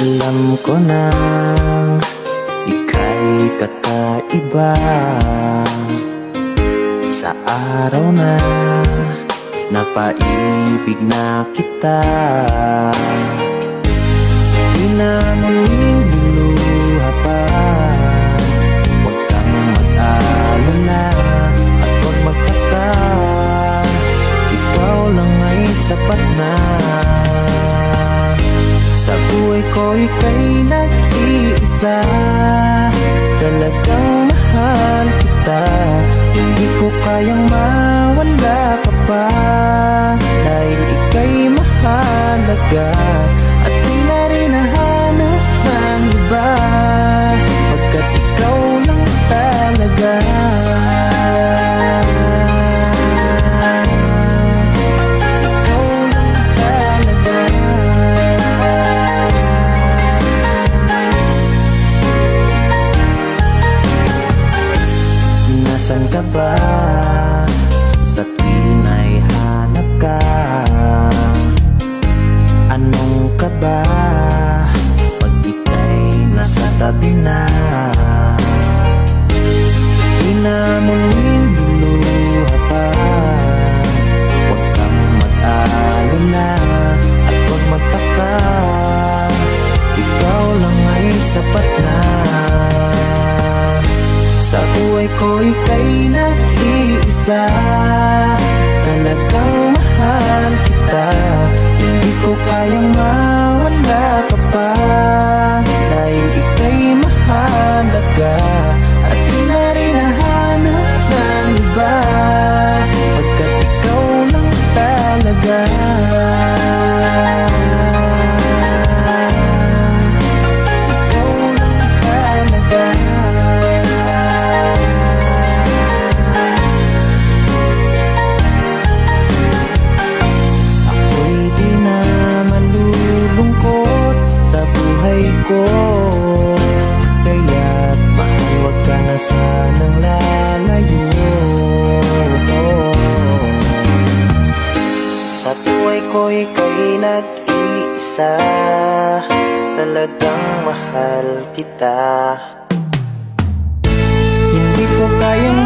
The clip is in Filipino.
Alam ko nang ika'y kakaiba sa araw na napaibig na kita. Di na muling luluha pa, huwag kang mag-alala at huwag magtaka, ikaw lang ay sapat na. Sa buhay ko ika'y nag-iisa, talagang mahal kita. Hindi ko kayang mawala ka pa, dahil ika'y mahalaga. At di na rin nahanap ng iba, pagkat ikaw lang talaga. Nasaan ka ba sa tuwing ay hanap ka? Anong ka ba pag ika'y nasa tabi na? Di na muling luluha pa, huwag kang mag-alala at huwag magtaka, ikaw lang ay sapat na. Sa buhay ko ika'y nag-iisa, talagang mahal kita. Hindi ko kayang mawala ka pa, dahil ika'y mahalaga. At di na rin nahanap ng iba, pagkat ikaw lang talaga. Kaya't mahal, huwag ka na sanang lalayo. Sa buhay ko ika'y nag-iisa, talagang mahal kita. Hindi ko kayang